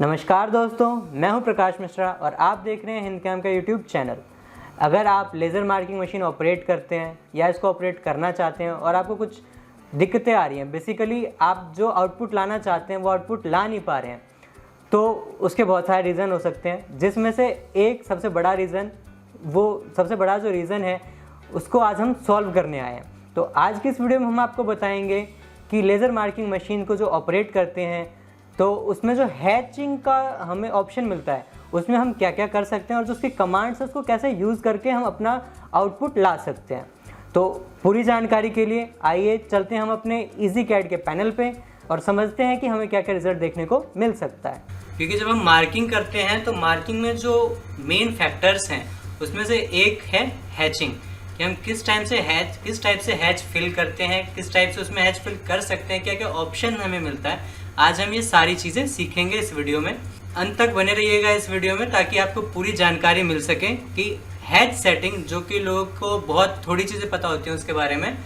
नमस्कार दोस्तों, मैं हूं प्रकाश मिश्रा और आप देख रहे हैं हिंदकैम का यूट्यूब चैनल। अगर आप लेज़र मार्किंग मशीन ऑपरेट करते हैं या इसको ऑपरेट करना चाहते हैं और आपको कुछ दिक्कतें आ रही हैं, बेसिकली आप जो आउटपुट लाना चाहते हैं वो आउटपुट ला नहीं पा रहे हैं, तो उसके बहुत सारे रीज़न हो सकते हैं, जिसमें से एक सबसे बड़ा जो रीज़न है उसको आज हम सॉल्व करने आए हैं। तो आज की इस वीडियो में हम आपको बताएंगे कि लेज़र मार्किंग मशीन को जो ऑपरेट करते हैं तो उसमें जो हैचिंग का हमें ऑप्शन मिलता है उसमें हम क्या क्या कर सकते हैं और जो उसकी कमांड्स है उसको कैसे यूज़ करके हम अपना आउटपुट ला सकते हैं। तो पूरी जानकारी के लिए आइए चलते हैं हम अपने EasyCAD के पैनल पे और समझते हैं कि हमें क्या क्या रिजल्ट देखने को मिल सकता है। क्योंकि जब हम मार्किंग करते हैं तो मार्किंग में जो मेन फैक्टर्स हैं उसमें से एक है हैचिंग, कि हम किस टाइप से हैच फिल करते हैं, किस टाइप से उसमें हैच फिल कर सकते हैं, क्या क्या ऑप्शन हमें मिलता है। आज हम ये सारी चीज़ें सीखेंगे इस वीडियो में। अंत तक बने रहिएगा इस वीडियो में ताकि आपको पूरी जानकारी मिल सके कि हैच सेटिंग, जो कि लोगों को बहुत थोड़ी चीज़ें पता होती हैं उसके बारे में,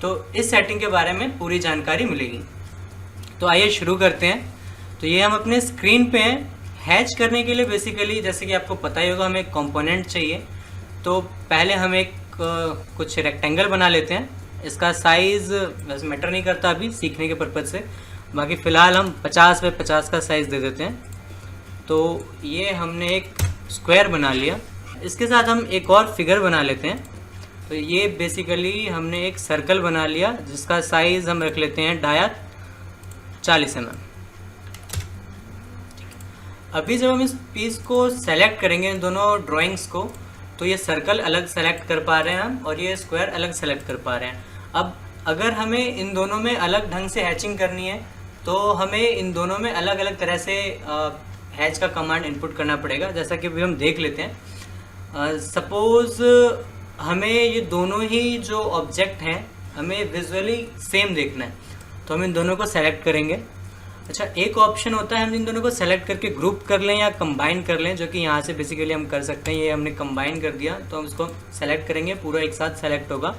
तो इस सेटिंग के बारे में पूरी जानकारी मिलेगी। तो आइए शुरू करते हैं। तो ये हम अपने स्क्रीन पे हैं। हैच करने के लिए बेसिकली जैसे कि आपको पता ही होगा हमें एक कंपोनेंट चाहिए। तो पहले हम एक कुछ रेक्टेंगल बना लेते हैं। इसका साइज़ वैसे मैटर नहीं करता अभी सीखने के पर्पज़ से, बाकी फ़िलहाल हम 50 बाई 50 का साइज़ दे देते हैं। तो ये हमने एक स्क्वायर बना लिया। इसके साथ हम एक और फिगर बना लेते हैं। तो ये बेसिकली हमने एक सर्कल बना लिया जिसका साइज़ हम रख लेते हैं डाया 40 mm। अभी जब हम इस पीस को सेलेक्ट करेंगे, इन दोनों ड्राइंग्स को, तो ये सर्कल अलग सेलेक्ट कर पा रहे हैं हम और ये स्क्वायर अलग सेलेक्ट कर पा रहे हैं। अब अगर हमें इन दोनों में अलग ढंग से हैचिंग करनी है तो हमें इन दोनों में अलग अलग तरह से हैच का कमांड इनपुट करना पड़ेगा, जैसा कि अभी हम देख लेते हैं। सपोज़ हमें ये दोनों ही जो ऑब्जेक्ट हैं हमें विजुअली सेम देखना है, तो हम इन दोनों को सेलेक्ट करेंगे। अच्छा, एक ऑप्शन होता है हम इन दोनों को सेलेक्ट करके ग्रुप कर लें या कंबाइन कर लें, जो कि यहाँ से बेसिकली हम कर सकते हैं। ये हमने कंबाइन कर दिया तो हम इसको सेलेक्ट करेंगे, पूरा एक साथ सेलेक्ट होगा।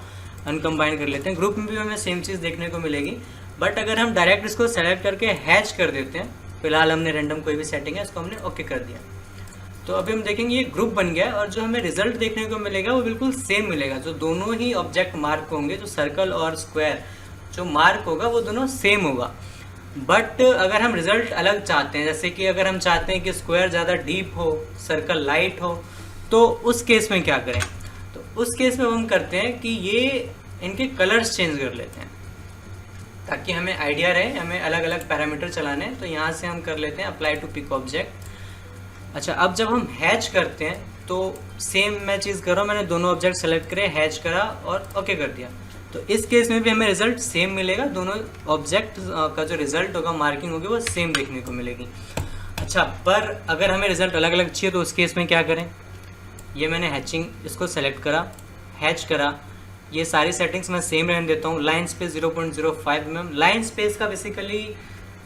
अनकम्बाइन कर लेते हैं। ग्रुप में भी हमें सेम चीज़ देखने को मिलेगी, बट अगर हम डायरेक्ट इसको सेलेक्ट करके हैच कर देते हैं, फिलहाल हमने रैंडम कोई भी सेटिंग है इसको हमने ओके कर दिया, तो अभी हम देखेंगे ये ग्रुप बन गया और जो हमें रिजल्ट देखने को मिलेगा वो बिल्कुल सेम मिलेगा। जो दोनों ही ऑब्जेक्ट मार्क होंगे, जो सर्कल और स्क्वायर जो मार्क होगा वो दोनों सेम होगा। बट अगर हम रिजल्ट अलग चाहते हैं, जैसे कि अगर हम चाहते हैं कि स्क्वायर ज़्यादा डीप हो, सर्कल लाइट हो, तो उस केस में क्या करें? तो उस केस में हम करते हैं कि ये इनके कलर्स चेंज कर लेते हैं ताकि हमें आइडिया रहे हमें अलग अलग पैरामीटर चलाने हैं। तो यहाँ से हम कर लेते हैं अप्लाई टू पिक ऑब्जेक्ट। अच्छा, अब जब हम हैच करते हैं तो सेम मैं चीज़ कर रहा हूँ, मैंने दोनों ऑब्जेक्ट सेलेक्ट करे, हैच करा और ओके कर दिया। तो इस केस में भी हमें रिजल्ट सेम मिलेगा, दोनों ऑब्जेक्ट का जो रिजल्ट होगा, मार्किंग होगी, वो सेम देखने को मिलेगी। अच्छा, पर अगर हमें रिजल्ट अलग अलग चाहिए तो उस केस में क्या करें? ये मैंने हैचिंग इसको सेलेक्ट करा, हैच करा, ये सारी सेटिंग्स मैं सेम रहने देता हूँ। Line space 0.05 mm। Line space का बेसिकली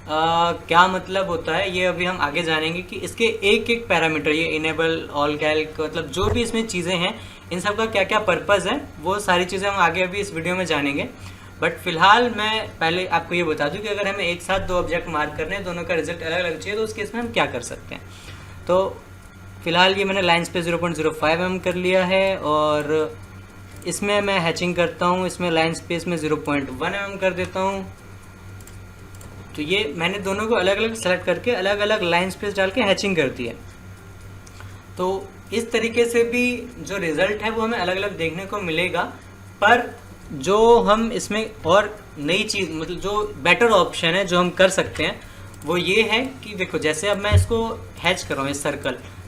क्या मतलब होता है ये अभी हम आगे जानेंगे कि इसके एक एक पैरामीटर, ये इनेबल ऑल कैल्क, मतलब जो भी इसमें चीज़ें हैं इन सब का क्या क्या पर्पज़ है वो सारी चीज़ें हम आगे अभी इस वीडियो में जानेंगे। बट फिलहाल मैं पहले आपको ये बता दूं कि अगर हमें एक साथ दो ऑब्जेक्ट मार्क करने हैं, दोनों का रिजल्ट अलग अलग चाहिए, तो उस केस में हम क्या कर सकते हैं। तो फिलहाल ये मैंने लाइन स्पेस 0.05 mm कर लिया है और इसमें मैं हैचिंग करता हूँ, इसमें लाइन स्पेस में 0.1 mm कर देता हूँ। तो ये मैंने दोनों को अलग अलग सेलेक्ट करके अलग अलग लाइन स्पेस डाल के हैचिंग कर दी है। तो इस तरीके से भी जो रिज़ल्ट है वो हमें अलग अलग देखने को मिलेगा। पर जो हम इसमें और नई चीज़, मतलब जो बेटर ऑप्शन है जो हम कर सकते हैं वो ये है कि देखो, जैसे अब मैं इसको हैच कर रहा हूँ, इस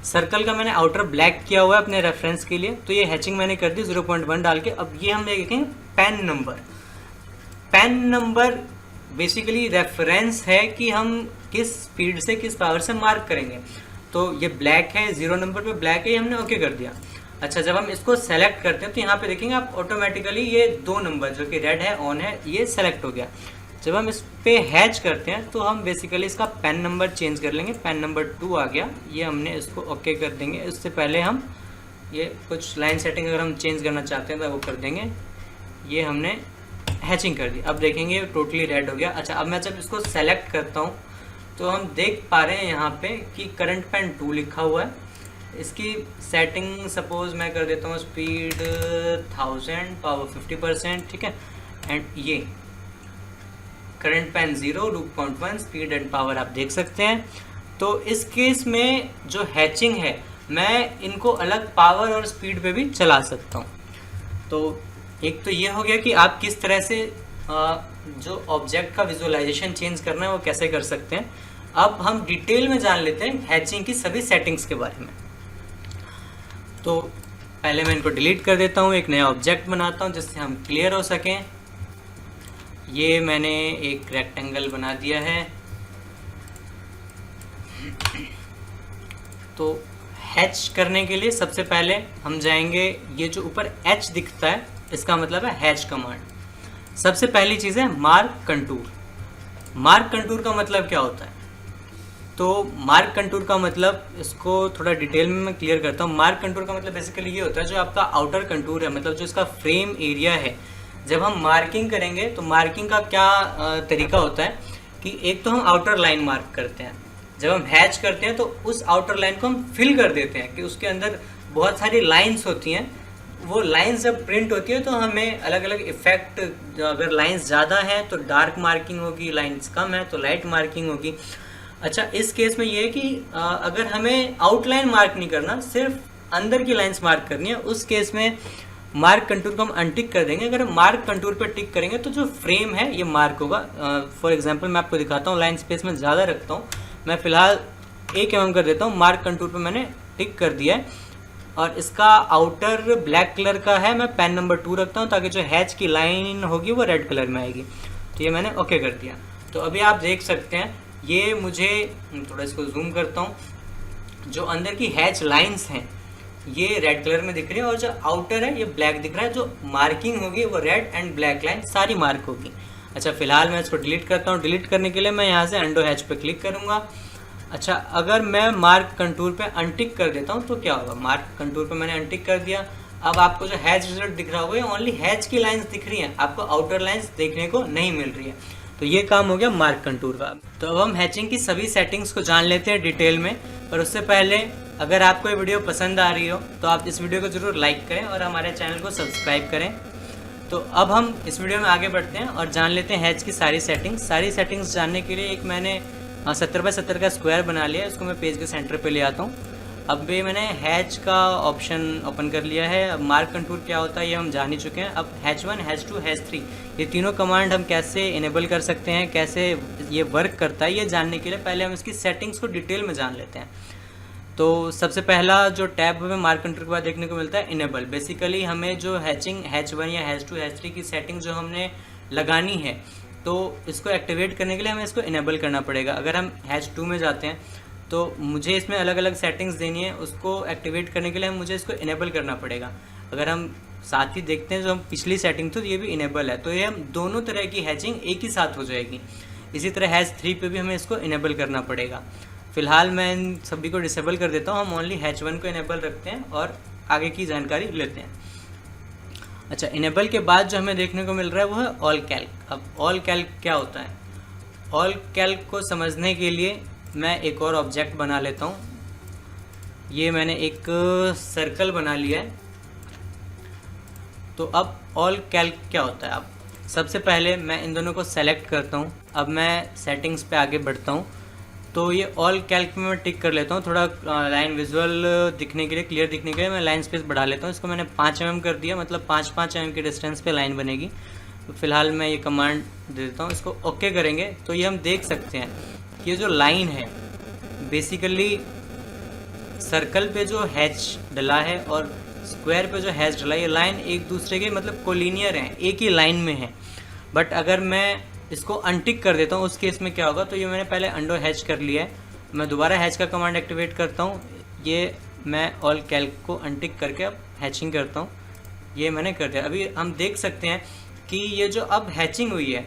सर्कल का मैंने आउटर ब्लैक किया हुआ है अपने रेफरेंस के लिए, तो ये हैचिंग मैंने कर दी 0.1 डाल के। अब ये हम देखेंगे पैन नंबर बेसिकली रेफरेंस है कि हम किस स्पीड से किस पावर से मार्क करेंगे। तो ये ब्लैक है, 0 नंबर पे ब्लैक है, ये हमने ओके कर दिया। अच्छा, जब हम इसको सेलेक्ट करते हैं तो यहाँ पे देखेंगे आप ऑटोमेटिकली ये 2 नंबर जो कि रेड है, ऑन है, ये सेलेक्ट हो गया। जब हम इस पे हैच करते हैं तो हम बेसिकली इसका पैन नंबर चेंज कर लेंगे। पैन नंबर 2 आ गया, ये हमने इसको ओके कर देंगे। इससे पहले हम ये कुछ लाइन सेटिंग अगर हम चेंज करना चाहते हैं तो वो कर देंगे। ये हमने हैचिंग कर दी। अब देखेंगे टोटली रेड हो गया। अच्छा, अब मैं जब इसको सेलेक्ट करता हूँ तो हम देख पा रहे हैं यहाँ पे कि करंट पेन 2 लिखा हुआ है। इसकी सेटिंग सपोज मैं कर देता हूँ स्पीड 1000, पावर 50%, ठीक है। एंड ये current pen 0, loop count 1, speed and power आप देख सकते हैं। तो इस केस में जो हैचिंग है, मैं इनको अलग पावर और स्पीड पे भी चला सकता हूँ। तो एक तो ये हो गया कि आप किस तरह से जो ऑब्जेक्ट का विजुअलाइजेशन चेंज करना है वो कैसे कर सकते हैं। अब हम डिटेल में जान लेते हैं हैचिंग की सभी सेटिंग्स के बारे में। तो पहले मैं इनको डिलीट कर देता हूँ, एक नया ऑब्जेक्ट बनाता हूँ जिससे हम क्लियर हो सकें। ये मैंने एक रेक्टेंगल बना दिया है। तो हैच करने के लिए सबसे पहले हम जाएंगे, ये जो ऊपर एच दिखता है इसका मतलब है हैच कमांड। सबसे पहली चीज़ है मार्क कंटूर। मार्क कंटूर का मतलब क्या होता है? तो मार्क कंटूर का मतलब, इसको थोड़ा डिटेल में मैं क्लियर करता हूँ। मार्क कंटूर का मतलब बेसिकली ये होता है, जो आपका आउटर कंटूर है, मतलब जो इसका फ्रेम एरिया है, जब हम मार्किंग करेंगे तो मार्किंग का क्या तरीका होता है कि एक तो हम आउटर लाइन मार्क करते हैं, जब हम हैच करते हैं तो उस आउटर लाइन को हम फिल कर देते हैं कि उसके अंदर बहुत सारी लाइंस होती हैं। वो लाइंस जब प्रिंट होती है तो हमें अलग अलग इफेक्ट, अगर लाइंस ज़्यादा हैं तो डार्क मार्किंग होगी, लाइंस कम है तो लाइट मार्किंग होगी। अच्छा, इस केस में ये है कि अगर हमें आउटलाइन मार्क नहीं करना, सिर्फ अंदर की लाइंस मार्क करनी है, उस केस में मार्क कंटूर को हम अनटिक कर देंगे। अगर हम मार्क कंटूर पे टिक करेंगे तो जो फ्रेम है ये मार्क होगा। फॉर एग्जांपल मैं आपको दिखाता हूँ, लाइन स्पेस में ज़्यादा रखता हूँ, मैं फ़िलहाल 1 mm कर देता हूँ। मार्क कंटूर पे मैंने टिक कर दिया है और इसका आउटर ब्लैक कलर का है। मैं पेन नंबर 2 रखता हूँ ताकि जो हैच की लाइन होगी वो रेड कलर में आएगी। तो ये मैंने ओके कर दिया। तो अभी आप देख सकते हैं, ये मुझे थोड़ा इसको जूम करता हूँ, जो अंदर की हैच लाइंस हैं ये रेड कलर में दिख रही है और जो आउटर है ये ब्लैक दिख रहा है। जो मार्किंग होगी वो रेड एंड ब्लैक लाइन सारी मार्क होगी। अच्छा, फिलहाल मैं इसको डिलीट करता हूँ। डिलीट करने के लिए मैं यहाँ से अंडो हैच पे क्लिक करूँगा। अच्छा, अगर मैं मार्क कंटूर पे अनटिक कर देता हूँ तो क्या होगा? मार्क कंटूर पे मैंने अनटिक कर दिया। अब आपको जो हैच रिजल्ट दिख रहा होगा, ओनली हैच की लाइंस दिख रही हैं, आपको आउटर लाइंस देखने को नहीं मिल रही है। तो ये काम हो गया मार्क कंटूर का। तो अब हम हैचिंग की सभी सेटिंग्स को जान लेते हैं डिटेल में, पर उससे पहले अगर आपको ये वीडियो पसंद आ रही हो तो आप इस वीडियो को ज़रूर लाइक करें और हमारे चैनल को सब्सक्राइब करें। तो अब हम इस वीडियो में आगे बढ़ते हैं और जान लेते हैं हैच की सारी सेटिंग्स। सारी सेटिंग्स जानने के लिए एक मैंने 70x70 का स्क्वायर बना लिया है, इसको मैं पेज के सेंटर पे ले आता हूँ। अब भी मैंने हैच का ऑप्शन ओपन कर लिया है। अब मार्क कंटूर क्या होता है ये हम जान ही चुके हैं। अब हैच 1, हैच 2, हैच 3 ये तीनों कमांड हम कैसे इनेबल कर सकते हैं, कैसे ये वर्क करता है, ये जानने के लिए पहले हम इसकी सेटिंग्स को डिटेल में जान लेते हैं। तो सबसे पहला जो टैब हमें मार्क कंटूर के बाद देखने को मिलता है, इनेबल। बेसिकली हमें जो हैचिंग हैच 1 या हैच 2, हैच 3 की सेटिंग जो हमने लगानी है, तो इसको एक्टिवेट करने के लिए हमें इसको इनेबल करना पड़ेगा। अगर हम हैच 2 में जाते हैं तो मुझे इसमें अलग अलग सेटिंग्स देनी है, उसको एक्टिवेट करने के लिए मुझे इसको इनेबल करना पड़ेगा। अगर हम साथ ही देखते हैं जो हम पिछली सेटिंग थी तो ये भी इनेबल है, तो ये हम दोनों तरह की हैचिंग एक ही साथ हो जाएगी। इसी तरह हैच 3 पे भी हमें इसको इनेबल करना पड़ेगा। फिलहाल मैं इन सभी को डिसेबल कर देता हूँ। हम ओनली हैच 1 को इनेबल रखते हैं और आगे की जानकारी लेते हैं। अच्छा, इनेबल के बाद जो हमें देखने को मिल रहा है वो है ऑल कैल्क। अब ऑल कैल्क क्या होता है? ऑल कैल्क को समझने के लिए मैं एक और ऑब्जेक्ट बना लेता हूँ। ये मैंने एक सर्कल बना लिया है। तो अब ऑल कैल्क क्या होता है? अब सबसे पहले मैं इन दोनों को सेलेक्ट करता हूँ। अब मैं सेटिंग्स पे आगे बढ़ता हूँ। तो ये ऑल कैल्क में मैं टिक कर लेता हूँ। थोड़ा लाइन विजुअल दिखने के लिए, क्लियर दिखने के लिए मैं लाइन स्पेस बढ़ा लेता हूँ। इसको मैंने 5 mm कर दिया, मतलब 5-5 mm के डिस्टेंस पे लाइन बनेगी। तो फिलहाल मैं ये कमांड दे देता हूँ, इसको ओके करेंगे तो ये हम देख सकते हैं कि ये जो लाइन है बेसिकली सर्कल पे जो हैच डला है और स्क्वायर पे जो हैच डला है, ये लाइन एक दूसरे के मतलब कोलिनियर हैं, एक ही लाइन में है। बट अगर मैं इसको अनटिक कर देता हूँ उस केस में क्या होगा? तो ये मैंने pहले अंडो हैच कर लिया है, मैं दोबारा हैच का कमांड एक्टिवेट करता हूँ। ये मैं ऑल कैल्क को अनटिक करके अब हैचिंग करता हूँ। ये मैंने कर दिया। अभी हम देख सकते हैं कि ये जो अब हैचिंग हुई है,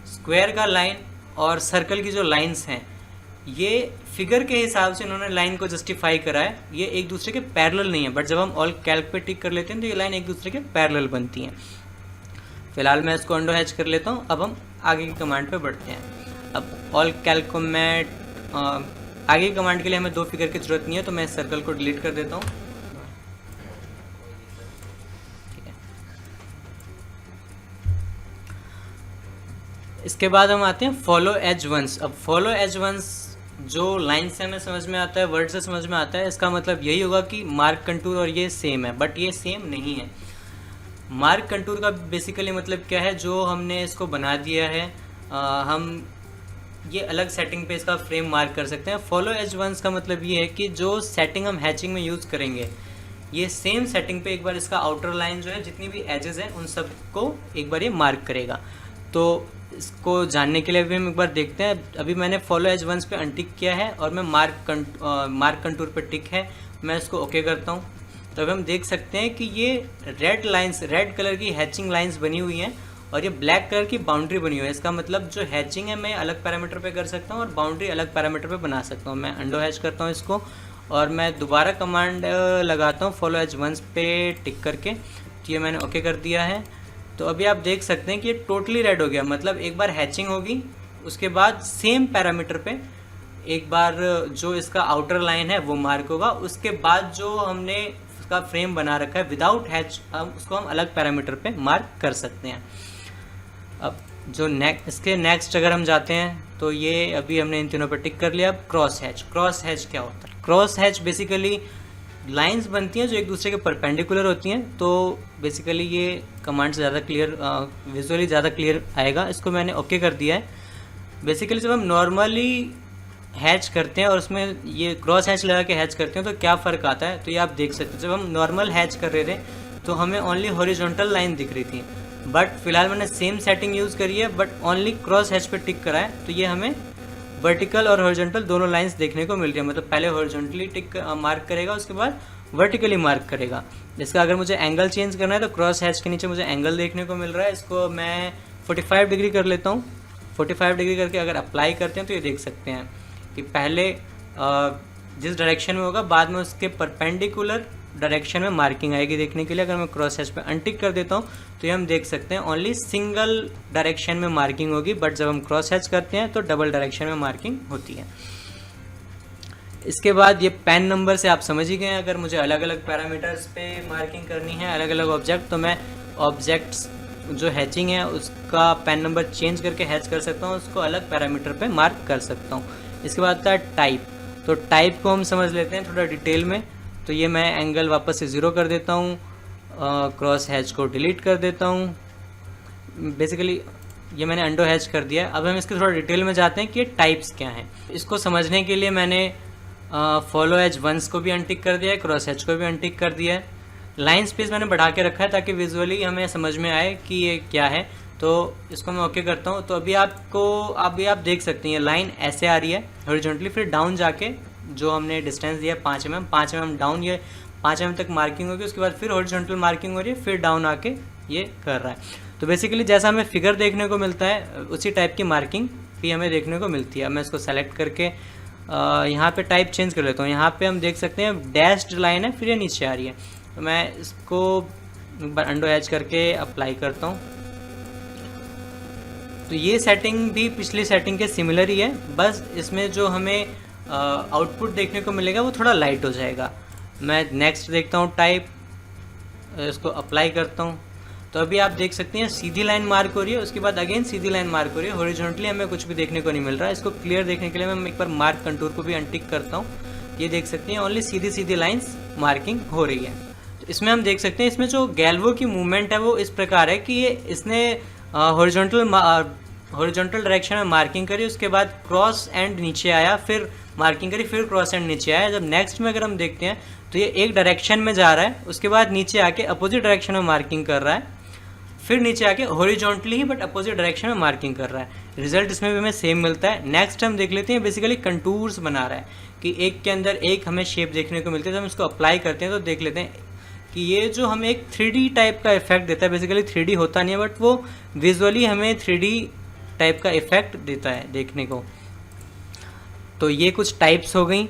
स्क्वायर का लाइन और सर्कल की जो लाइंस हैं, ये फिगर के हिसाब से इन्होंने लाइन को जस्टिफाई करा है। ये एक दूसरे के पैरेलल नहीं है, बट जब हम ऑल कैल्क पे टिक कर लेते हैं तो ये लाइन एक दूसरे के पैरेलल बनती हैं। फिलहाल मैं इसको अंडो हैच कर लेता हूँ। अब हम आगे की कमांड पे बढ़ते हैं। अब ऑल कैलकोमेट आगे की कमांड के लिए हमें 2 फिगर की जरूरत नहीं है, तो मैं इस सर्कल को डिलीट कर देता हूँ। इसके बाद हम आते हैं फॉलो एज वंस। अब फॉलो एज वंस जो लाइन से हमें समझ में आता है, वर्ड से समझ में आता है, इसका मतलब यही होगा कि मार्क कंटूर और ये सेम है, बट ये सेम नहीं है। मार्क कंटूर का बेसिकली मतलब क्या है, जो हमने इसको बना दिया है हम ये अलग सेटिंग पे इसका फ्रेम मार्क कर सकते हैं। फॉलो एज वंस का मतलब ये है कि जो सेटिंग हम हैचिंग में यूज़ करेंगे, ये सेम सेटिंग पे एक बार इसका आउटर लाइन जो है, जितनी भी एजेस हैं उन सबको एक बार ये मार्क करेगा। तो इसको जानने के लिए भी हम एक बार देखते हैं। अभी मैंने फॉलो एज वंस पे अनटिक किया है और मैं मार्क कंटूर पे टिक है, मैं इसको ओके करता हूँ। तो अभी हम देख सकते हैं कि ये रेड कलर की हैचिंग लाइंस बनी हुई हैं और ये ब्लैक कलर की बाउंड्री बनी हुई है। इसका मतलब जो हैचिंग है मैं अलग पैरामीटर पे कर सकता हूँ और बाउंड्री अलग पैरामीटर पे बना सकता हूँ। मैं अंडो हैच करता हूँ इसको और मैं दोबारा कमांड लगाता हूँ फॉलो एज वंस पे टिक करके। तो ये मैंने ओके कर दिया है। तो अभी आप देख सकते हैं कि ये टोटली रेड हो गया, मतलब एक बार हैचिंग होगी, उसके बाद सेम पैरामीटर पे एक बार जो इसका आउटर लाइन है वो मार्क होगा, उसके बाद जो हमने उसका फ्रेम बना रखा है विदाउट हैच उसको हम अलग पैरामीटर पे मार्क कर सकते हैं। अब जो इसके नेक्स्ट अगर हम जाते हैं तो ये अभी हमने इन तीनों पर टिक कर लिया। अब क्रॉस हैच क्या होता है? क्रॉस हैच बेसिकली लाइंस बनती हैं जो एक दूसरे के परपेंडिकुलर होती हैं। तो बेसिकली ये कमांड से ज़्यादा क्लियर, विजुअली ज़्यादा क्लियर आएगा। इसको मैंने ओके कर दिया है। बेसिकली जब हम नॉर्मली हैच करते हैं और उसमें ये क्रॉस हैच लगा के हैच करते हैं तो क्या फ़र्क आता है, तो ये आप देख सकते हैं। जब हम नॉर्मल हैच कर रहे थे तो हमें ओनली हॉरिजॉन्टल लाइन दिख रही थी, बट फिलहाल मैंने सेम सेटिंग यूज़ करी है, बट ओनली क्रॉस हैच पे टिक करा है। तो ये हमें वर्टिकल और हॉरिजॉन्टल दोनों लाइंस देखने को मिल रही है। मतलब पहले हॉरिजॉन्टली टिक मार्क करेगा, उसके बाद वर्टिकली मार्क करेगा। इसका अगर मुझे एंगल चेंज करना है तो क्रॉस हैच के नीचे मुझे एंगल देखने को मिल रहा है। इसको मैं 45 डिग्री कर लेता हूँ। 45 डिग्री करके अगर अप्लाई करते हैं तो ये देख सकते हैं कि पहले जिस डायरेक्शन में होगा बाद में उसके परपेंडिकुलर डायरेक्शन में मार्किंग आएगी देखने के लिए। अगर मैं क्रॉस हैच पे अनटिक कर देता हूँ तो ये हम देख सकते हैं ओनली सिंगल डायरेक्शन में मार्किंग होगी, बट जब हम क्रॉस हैच करते हैं तो डबल डायरेक्शन में मार्किंग होती है। इसके बाद ये पैन नंबर से आप समझ ही गए, अगर मुझे अलग अलग पैरामीटर्स पे मार्किंग करनी है अलग अलग ऑब्जेक्ट, तो मैं ऑब्जेक्ट्स जो हैचिंग है उसका पैन नंबर चेंज करके हैच कर सकता हूँ, उसको अलग पैरामीटर पे मार्क कर सकता हूँ। इसके बाद था टाइप। तो टाइप को हम समझ लेते हैं थोड़ा डिटेल में। तो ये मैं एंगल वापस से 0 कर देता हूँ, क्रॉस हैच को डिलीट कर देता हूँ। बेसिकली ये मैंने अंडो हैच कर दिया। अब हम इसके थोड़ा डिटेल में जाते हैं कि ये टाइप्स क्या हैं। इसको समझने के लिए मैंने फॉलो एज वंस को भी अनटिक कर दिया है, क्रॉस हैच को भी अनटिक कर दिया है। लाइन स्पेस मैंने बढ़ा के रखा है ताकि विजुअली हमें समझ में आए कि ये क्या है। तो इसको मैं ओके करता हूँ। तो अभी आप देख सकते हैं ये लाइन ऐसे आ रही है हॉरिजॉन्टली, फिर डाउन जाके जो हमने डिस्टेंस दिया 5 mm डाउन, ये 5 mm तक मार्किंग होगी, उसके बाद फिर हॉरिजॉन्टल मार्किंग हो रही है, फिर डाउन आके ये कर रहा है। तो बेसिकली जैसा हमें फिगर देखने को मिलता है उसी टाइप की मार्किंग भी हमें देखने को मिलती है। अब मैं इसको सेलेक्ट करके यहाँ पे टाइप चेंज कर लेता हूँ। यहाँ पे हम देख सकते हैं डैश्ड लाइन है, फिर ये नीचे आ रही है। तो मैं इसको एक बार अंडो हैच करके अप्लाई करता हूँ। तो ये सेटिंग भी पिछली सेटिंग के सिमिलर ही है, बस इसमें जो हमें आउटपुट देखने को मिलेगा वो थोड़ा लाइट हो जाएगा। मैं नेक्स्ट देखता हूँ टाइप, इसको अप्लाई करता हूँ। तो अभी आप देख सकते हैं सीधी लाइन मार्क हो रही है, उसके बाद अगेन सीधी लाइन मार्क हो रही है। हॉरिजॉन्टली हमें कुछ भी देखने को नहीं मिल रहा है। इसको क्लियर देखने के लिए मैं एक बार मार्क कंटूर को भी अनटिक करता हूँ। ये देख सकते हैं ओनली सीधी सीधी लाइंस मार्किंग हो रही है। तो इसमें हम देख सकते हैं इसमें जो गैल्वो की मूवमेंट है वो इस प्रकार है कि ये इसने हॉरिजॉन्टल डायरेक्शन में मार्किंग करी, उसके बाद क्रॉस एंड नीचे आया, फिर मार्किंग करी, फिर क्रॉस एंड नीचे आया। जब नेक्स्ट में अगर हम देखते हैं तो ये एक डायरेक्शन में जा रहा है, उसके बाद नीचे आके अपोजिट डायरेक्शन में मार्किंग कर रहा है, फिर नीचे आके horizontally he but opposite direction में मार्किंग कर रहा है। रिजल्ट इसमें भी हमें सेम मिलता है। नेक्स्ट हम देख लेते हैं बेसिकली कंटूर्स बना रहा है कि एक के अंदर एक हमें शेप देखने को मिलती है। जब हम इसको अप्लाई करते हैं तो देख लेते हैं कि ये जो हमें एक 3D टाइप का इफेक्ट देता है। बेसिकली 3D होता नहीं है, बट वो विजुअली हमें 3D टाइप का इफेक्ट देता है देखने को। तो ये कुछ टाइप्स हो गई।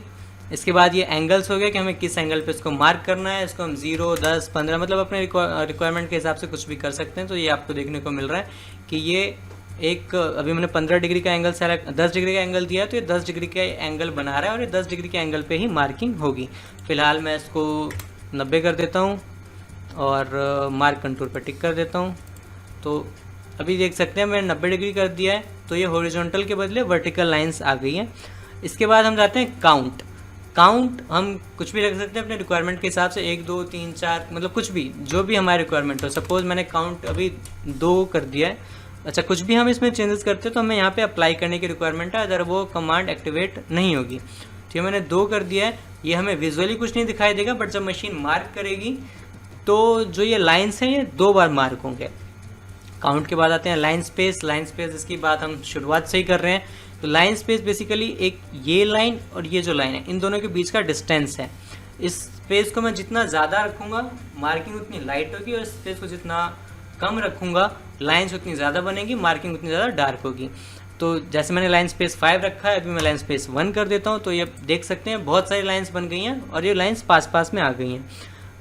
इसके बाद ये एंगल्स हो गए कि हमें किस एंगल पे इसको मार्क करना है। इसको हम 0, 10, 15 मतलब अपने रिक्वायरमेंट के हिसाब से कुछ भी कर सकते हैं। तो ये आपको देखने को मिल रहा है कि ये एक अभी मैंने 15 डिग्री का एंगल सेलेक्ट 10 डिग्री का एंगल दिया है, तो ये 10 डिग्री का एंगल बना रहा है और ये 10 डिग्री के एंगल पे ही मार्किंग होगी। फिलहाल मैं इसको 90 कर देता हूँ और मार्क कंटूर पर टिक कर देता हूँ। तो अभी देख सकते हैं मैंने 90 डिग्री कर दिया है, तो ये हॉरिजॉन्टल के बदले वर्टिकल लाइंस आ गई हैं। इसके बाद हम जाते हैं काउंट। काउंट हम कुछ भी रख सकते हैं अपने रिक्वायरमेंट के हिसाब से, 1 2 3 4, मतलब कुछ भी जो भी हमारी रिक्वायरमेंट हो। सपोज मैंने काउंट अभी 2 कर दिया है। अच्छा, कुछ भी हम इसमें चेंजेस करते हैं तो हमें यहाँ पे अप्लाई करने की रिक्वायरमेंट है, अदर वो कमांड एक्टिवेट नहीं होगी। तो ये मैंने 2 कर दिया है। ये हमें विजुअली कुछ नहीं दिखाई देगा, बट जब मशीन मार्क करेगी तो जो ये लाइन्स हैं ये 2 बार मार्क होंगे। काउंट के बाद आते हैं लाइन स्पेस। लाइन स्पेस इसकी बात हम शुरुआत से ही कर रहे हैं। तो लाइन स्पेस बेसिकली एक ये लाइन और ये जो लाइन है, इन दोनों के बीच का डिस्टेंस है। इस स्पेस को मैं जितना ज़्यादा रखूँगा मार्किंग उतनी लाइट होगी, और स्पेस को जितना कम रखूँगा लाइन्स उतनी ज़्यादा बनेगी, मार्किंग उतनी ज़्यादा डार्क होगी। तो जैसे मैंने लाइन स्पेस 5 रखा है, अभी मैं लाइन स्पेस 1 कर देता हूँ। तो ये देख सकते हैं बहुत सारी लाइन्स बन गई हैं और ये लाइन्स पास पास में आ गई हैं।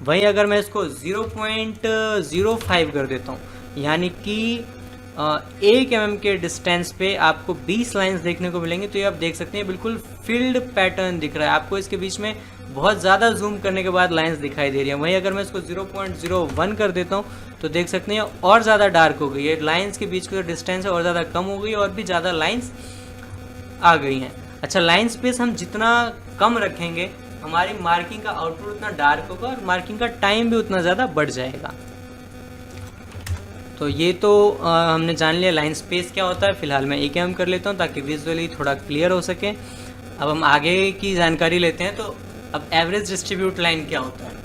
वहीं अगर मैं इसको 0.05 कर देता हूँ, यानी कि 1 mm के डिस्टेंस पे आपको 20 लाइंस देखने को मिलेंगी। तो ये आप देख सकते हैं बिल्कुल फील्ड पैटर्न दिख रहा है आपको, इसके बीच में बहुत ज़्यादा जूम करने के बाद लाइंस दिखाई दे रही हैं। वहीं अगर मैं इसको 0.01 कर देता हूँ तो देख सकते हैं और ज़्यादा डार्क हो गई है, लाइंस के बीच का जो डिस्टेंस है और ज़्यादा कम हो गई और भी ज़्यादा लाइंस आ गई हैं। अच्छा, लाइन स्पेस हम जितना कम रखेंगे हमारी मार्किंग का आउटपुट उतना डार्क होगा और मार्किंग का टाइम भी उतना ज़्यादा बढ़ जाएगा। तो ये तो हमने जान लिया लाइन स्पेस क्या होता है। फिलहाल मैं 1 mm कर लेता हूँ ताकि विजुअली थोड़ा क्लियर हो सके। अब हम आगे की जानकारी लेते हैं। तो अब एवरेज डिस्ट्रीब्यूट लाइन क्या होता है।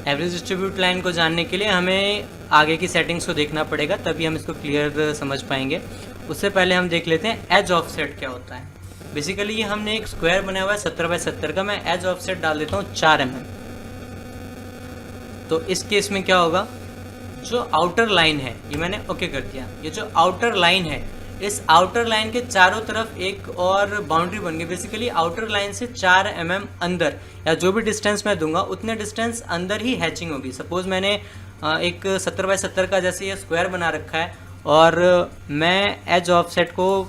एवरेज डिस्ट्रीब्यूट लाइन को जानने के लिए हमें आगे की सेटिंग्स को देखना पड़ेगा, तभी हम इसको क्लियर समझ पाएंगे। उससे पहले हम देख लेते हैं एज ऑफसेट क्या होता है। बेसिकली ये हमने एक स्क्वायर बनाया हुआ है 70x70 का, मैं एज ऑफसेट डाल देता हूँ 4 mm। तो इस केस में क्या होगा, जो आउटर लाइन है ये मैंने ओके कर दिया। ये जो आउटर लाइन है, इस आउटर लाइन के चारों तरफ एक और बाउंड्री बन गई। बेसिकली आउटर लाइन से 4 mm अंदर, या जो भी डिस्टेंस मैं दूंगा उतने डिस्टेंस अंदर ही हैचिंग होगी। सपोज मैंने एक 70x70 का जैसे ये स्क्वायर बना रखा है और मैं एज ऑफसेट को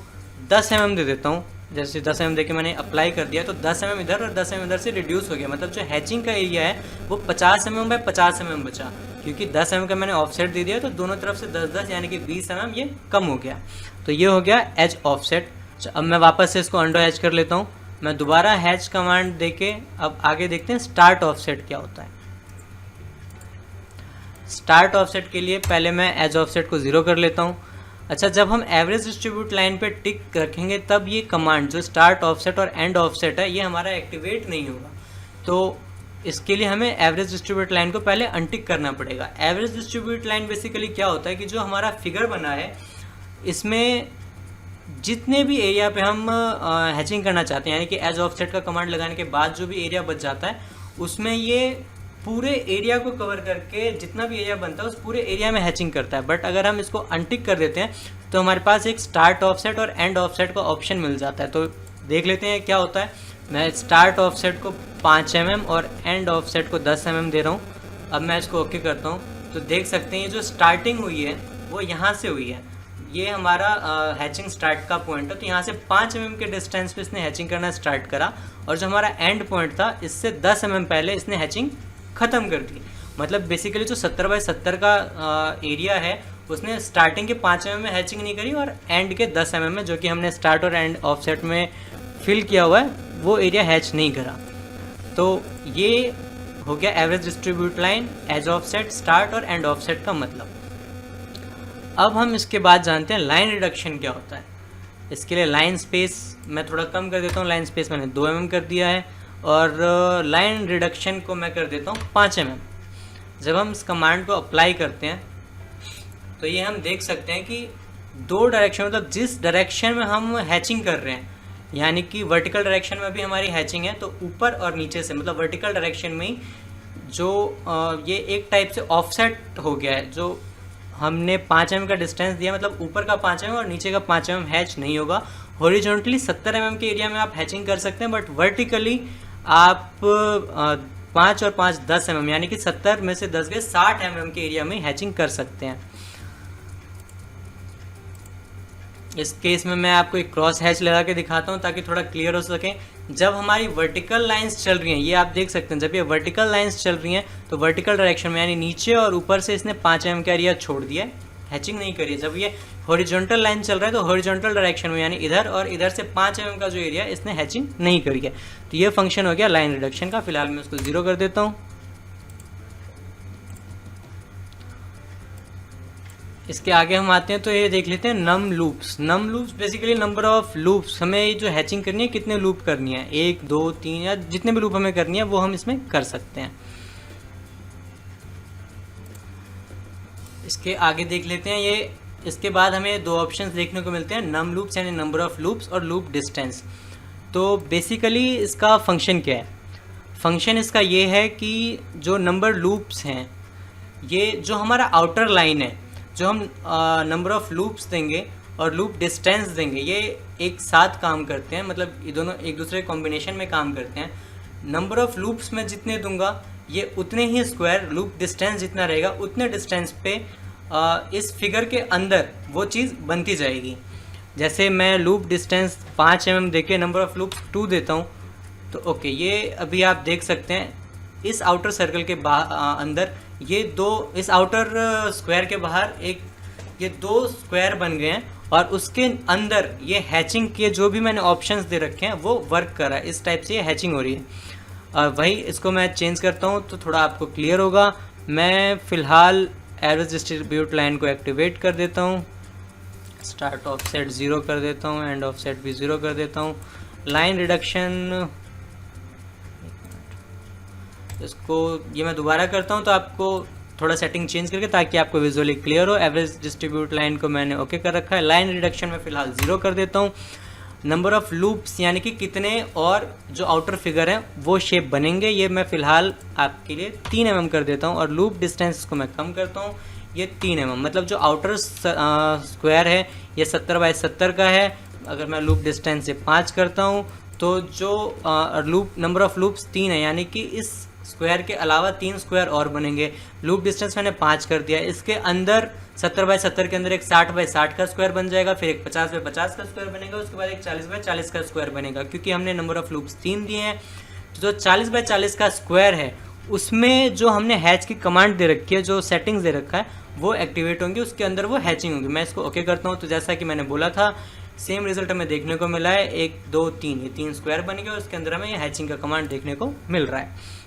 10 mm दे देता हूँ। जैसे 10 mm देके मैंने अप्लाई कर दिया तो 10 mm इधर और 10 mm इधर से रिड्यूस हो गया। मतलब जो हैचिंग का एरिया है वो 50 mm बाय 50 mm बचा, क्योंकि 10 mm का मैंने ऑफसेट दे दिया तो दोनों तरफ से 10-10 यानी कि 20 mm ये कम हो गया। तो ये हो गया एज ऑफसेट। अब मैं वापस से इसको अंडो हैच कर लेता हूँ। मैं दोबारा हैच कमांड देके अब आगे देखते हैं स्टार्ट ऑफसेट क्या होता है। स्टार्ट ऑफसेट के लिए पहले मैं एज ऑफसेट को 0 कर लेता हूँ। अच्छा, जब हम एवरेज डिस्ट्रीब्यूट लाइन पे टिक रखेंगे तब ये कमांड जो स्टार्ट ऑफसेट और एंड ऑफसेट है ये हमारा एक्टिवेट नहीं होगा। तो इसके लिए हमें एवरेज डिस्ट्रीब्यूट लाइन को पहले अनटिक करना पड़ेगा। एवरेज डिस्ट्रीब्यूट लाइन बेसिकली क्या होता है कि जो हमारा फिगर बना है इसमें जितने भी एरिया पे हम हैचिंग करना चाहते हैं, यानी कि एज ऑफसेट का कमांड लगाने के बाद जो भी एरिया बच जाता है उसमें ये पूरे एरिया को कवर करके जितना भी एरिया बनता है उस पूरे एरिया में हैचिंग करता है। बट अगर हम इसको अनटिक कर देते हैं तो हमारे पास एक स्टार्ट ऑफसेट और एंड ऑफसेट का ऑप्शन मिल जाता है। तो देख लेते हैं क्या होता है। मैं स्टार्ट ऑफसेट को 5 mm और एंड ऑफसेट को 10 mm दे रहा हूँ। अब मैं इसको ओके करता हूँ तो देख सकते हैं ये जो स्टार्टिंग हुई है वो यहाँ से हुई है। ये हमारा हैचिंग स्टार्ट का पॉइंट है। तो यहाँ से 5 mm के डिस्टेंस पे इसने हैचिंग करना स्टार्ट करा और जो हमारा एंड पॉइंट था इससे 10 mm पहले इसने हैचिंग ख़त्म कर दी। मतलब बेसिकली जो 70x70 का एरिया है उसने स्टार्टिंग के 5 mm में हैचिंग नहीं करी और एंड के 10 mm में, जो कि हमने स्टार्ट और एंड ऑफसेट में फिल किया हुआ है, वो एरिया हैच नहीं करा। तो ये हो गया average distribute line, edge offset, start और एंड ऑफसेट का मतलब। अब हम इसके बाद जानते हैं लाइन रिडक्शन क्या होता है। इसके लिए लाइन स्पेस मैं थोड़ा कम कर देता हूँ। लाइन स्पेस मैंने 2 mm कर दिया है और लाइन रिडक्शन को मैं कर देता हूँ 5 mm। जब हम इस कमांड को अप्लाई करते हैं तो ये हम देख सकते हैं कि 2 डायरेक्शन, मतलब जिस डायरेक्शन में हम हैचिंग कर रहे हैं, यानी कि वर्टिकल डायरेक्शन में भी हमारी हैचिंग है, तो ऊपर और नीचे से, मतलब वर्टिकल डायरेक्शन में ही जो ये एक टाइप से ऑफसेट हो गया है। जो हमने 5 mm का डिस्टेंस दिया, मतलब ऊपर का 5 mm और नीचे का 5 mm हैच नहीं होगा। हॉरिजॉन्टली 70 mm के एरिया में आप हैचिंग कर सकते हैं, बट वर्टिकली आप 5 और 5 10 mm, यानी कि 70 में से 10 गए 60 mm के एरिया में हैचिंग कर सकते हैं। इस केस में मैं आपको एक क्रॉस हैच लगा के दिखाता हूँ ताकि थोड़ा क्लियर हो सके। जब हमारी वर्टिकल लाइंस चल रही हैं, ये आप देख सकते हैं, जब ये वर्टिकल लाइंस चल रही हैं तो वर्टिकल डायरेक्शन में यानी नीचे और ऊपर से इसने 5 mm का एरिया छोड़ दिया है, हैचिंग नहीं करी है। जब ये हॉरिजॉन्टल लाइन चल रहा है तो हॉरिजॉन्टल डायरेक्शन में यानी इधर और इधर से 5 mm का जो एरिया इसने हैचिंग नहीं करी है। तो ये फंक्शन हो गया लाइन रिडक्शन का। फिलहाल मैं उसको 0 कर देता हूँ। इसके आगे हम आते हैं तो ये देख लेते हैं num loops. Num loops basically number of loops, हमें जो हैचिंग करनी है कितने लूप करनी है, 1 2 3 या जितने भी लूप हमें करनी है वो हम इसमें कर सकते हैं। इसके आगे देख लेते हैं ये, इसके बाद हमें 2 ऑप्शंस देखने को मिलते हैं, नम लूप्स यानी नंबर ऑफ लूप्स और लूप डिस्टेंस। तो बेसिकली इसका फंक्शन क्या है? फंक्शन इसका ये है कि जो नंबर लूप्स हैं, ये जो हमारा आउटर लाइन है, जो हम नंबर ऑफ लूप्स देंगे और लूप डिस्टेंस देंगे, ये एक साथ काम करते हैं, मतलब ये दोनों एक दूसरे कॉम्बिनेशन में काम करते हैं। नंबर ऑफ लूप्स में जितने दूंगा ये उतने ही स्क्वायर, लूप डिस्टेंस जितना रहेगा उतने डिस्टेंस पे इस फिगर के अंदर वो चीज़ बनती जाएगी। जैसे मैं लूप डिस्टेंस 5 mm देके नंबर ऑफ लूप्स 2 देता हूँ तो ओके, ये अभी आप देख सकते हैं इस आउटर सर्कल के अंदर ये 2, इस आउटर स्क्वायर के बाहर ये 2 स्क्वायर बन गए हैं और उसके अंदर ये हैचिंग के जो भी मैंने ऑप्शंस दे रखे हैं वो वर्क कर रहा है। इस टाइप से ये हैचिंग हो रही है। वही इसको मैं चेंज करता हूँ तो थोड़ा आपको क्लियर होगा। मैं फ़िलहाल एवरेज डिस्ट्रीब्यूट लाइन को एक्टिवेट कर देता हूँ, स्टार्ट ऑफसेट 0 कर देता हूँ, एंड ऑफसेट भी 0 कर देता हूँ। लाइन रिडक्शन, इसको ये मैं दोबारा करता हूँ तो आपको थोड़ा सेटिंग चेंज करके ताकि आपको विजुअली क्लियर हो। एवरेज डिस्ट्रीब्यूट लाइन को मैंने ओके कर रखा है। लाइन रिडक्शन में फ़िलहाल 0 कर देता हूँ। नंबर ऑफ़ लूप्स यानी कि कितने और जो आउटर फिगर हैं वो शेप बनेंगे, ये मैं फ़िलहाल आपके लिए 3 mm कर देता हूँ। और लूप डिस्टेंस को मैं कम करता हूँ, ये 3 mm, मतलब जो आउटर स्क्वायर है ये 70 बाय 70 का है। अगर मैं लूप डिस्टेंस से 5 करता हूँ तो जो लूप नंबर ऑफ़ लूप्स 3 है, यानी कि इस स्क्वायर के अलावा 3 स्क्वायर और बनेंगे। लूप डिस्टेंस मैंने 5 कर दिया। इसके अंदर 70 बाय 70 के अंदर एक 60 बाय 60 का स्क्वायर बन जाएगा, फिर एक 50 बाय 50 का स्क्वायर बनेगा, उसके बाद एक 40 बाय 40 का स्क्वायर बनेगा। क्योंकि हमने नंबर ऑफ लूप्स 3 दिए हैं तो जो 40 बाय 40 का स्क्वायर है उसमें जो हमने हैच की कमांड दे रखी है, जो सेटिंग्स दे रखा है वो एक्टिवेट होंगी, उसके अंदर वो हैचिंग होगी। मैं इसको ओके करता हूँ तो जैसा कि मैंने बोला था सेम रिजल्ट हमें देखने को मिला है। 1 2 3 ये 3 स्क्वायर बन गए, उसके अंदर हमें ये हैचिंग का कमांड देखने को मिल रहा है।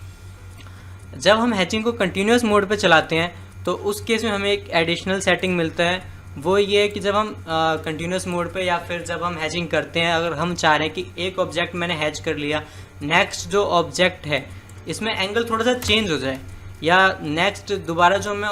जब हम हैचिंग को कंटिन्यूस मोड पे चलाते हैं तो उस केस में हमें एक एडिशनल सेटिंग मिलता है। वो ये है कि जब हम कंटिन्यूस मोड पे या फिर जब हम हैचिंग करते हैं, अगर हम चाह रहे हैं कि एक ऑब्जेक्ट मैंने हैच कर लिया, नेक्स्ट जो ऑब्जेक्ट है इसमें एंगल थोड़ा सा चेंज हो जाए, या नेक्स्ट दोबारा जो मैं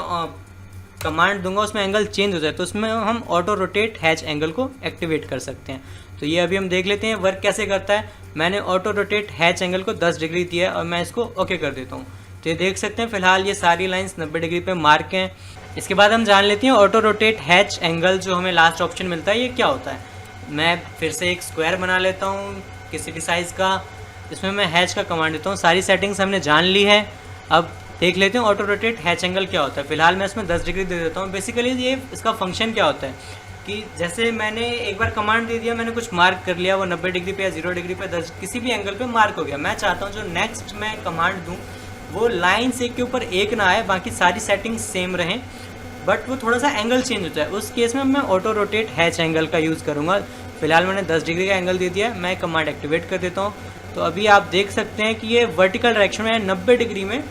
कमांड दूंगा उसमें एंगल चेंज हो जाए, तो उसमें हम ऑटो रोटेट हैच एंगल को एक्टिवेट कर सकते हैं। तो ये अभी हम देख लेते हैं वर्क कैसे करता है। मैंने ऑटो रोटेट हैच एंगल को 10 डिग्री दिया है और मैं इसको ओके कर देता हूँ। तो ये देख सकते हैं फिलहाल ये सारी लाइंस 90 डिग्री पे मार्क हैं। इसके बाद हम जान लेते हैं ऑटो रोटेट हैच एंगल जो हमें लास्ट ऑप्शन मिलता है ये क्या होता है। मैं फिर से एक स्क्वायर बना लेता हूँ किसी भी साइज़ का, इसमें मैं हैच का कमांड देता हूँ। सारी सेटिंग्स हमने जान ली है। अब देख लेते हैं ऑटो रोटेट हैच एंगल क्या होता है। फिलहाल मैं इसमें 10 डिग्री दे देता हूँ। बेसिकली ये इसका फंक्शन क्या होता है कि जैसे मैंने एक बार कमांड दे दिया, मैंने कुछ मार्क कर लिया, वो 90 डिग्री पे या 0 डिग्री पे 10 किसी भी एंगल पे मार्क हो गया। मैं चाहता हूँ जो नेक्स्ट मैं कमांड दूँ वो लाइन से एक के ऊपर एक ना आए, बाकी सारी सेटिंग्स सेम रहें, बट वो थोड़ा सा एंगल चेंज हो जाए। उस केस में मैं ऑटो रोटेट हैच एंगल का यूज़ करूँगा। फिलहाल मैंने 10 डिग्री का एंगल दे दिया है, मैं कमांड एक्टिवेट कर देता हूँ। तो अभी आप देख सकते हैं कि ये वर्टिकल डायरेक्शन में 90 डिग्री में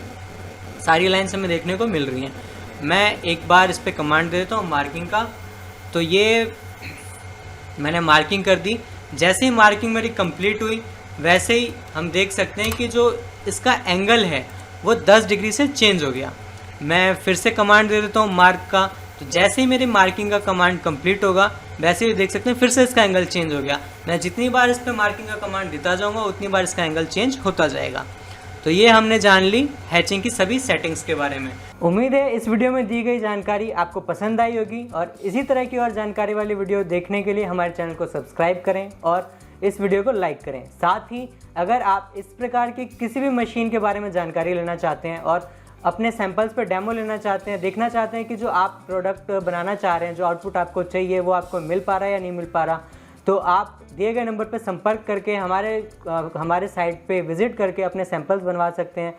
सारी लाइन्स हमें देखने को मिल रही हैं। मैं एक बार इस पर कमांड दे देता हूँ मार्किंग का, तो ये मैंने मार्किंग कर दी। जैसे ही मार्किंग मेरी कंप्लीट हुई वैसे ही हम देख सकते हैं कि जो इसका एंगल है वो 10 डिग्री से चेंज हो गया। मैं फिर से कमांड दे देता हूँ मार्क का, तो जैसे ही मेरी मार्किंग का कमांड कंप्लीट होगा वैसे ही देख सकते हैं फिर से इसका एंगल चेंज हो गया। मैं जितनी बार इस पर मार्किंग का कमांड देता जाऊँगा उतनी बार इसका एंगल चेंज होता जाएगा। तो ये हमने जान ली हैचिंग की सभी सेटिंग्स के बारे में। उम्मीद है इस वीडियो में दी गई जानकारी आपको पसंद आई होगी, और इसी तरह की और जानकारी वाली वीडियो देखने के लिए हमारे चैनल को सब्सक्राइब करें और इस वीडियो को लाइक करें। साथ ही अगर आप इस प्रकार की किसी भी मशीन के बारे में जानकारी लेना चाहते हैं और अपने सैंपल्स पर डेमो लेना चाहते हैं, देखना चाहते हैं कि जो आप प्रोडक्ट बनाना चाह रहे हैं, जो आउटपुट आपको चाहिए वो आपको मिल पा रहा है या नहीं मिल पा रहा, तो आप दिए गए नंबर पर संपर्क करके हमारे साइट पे विज़िट करके अपने सैंपल्स बनवा सकते हैं।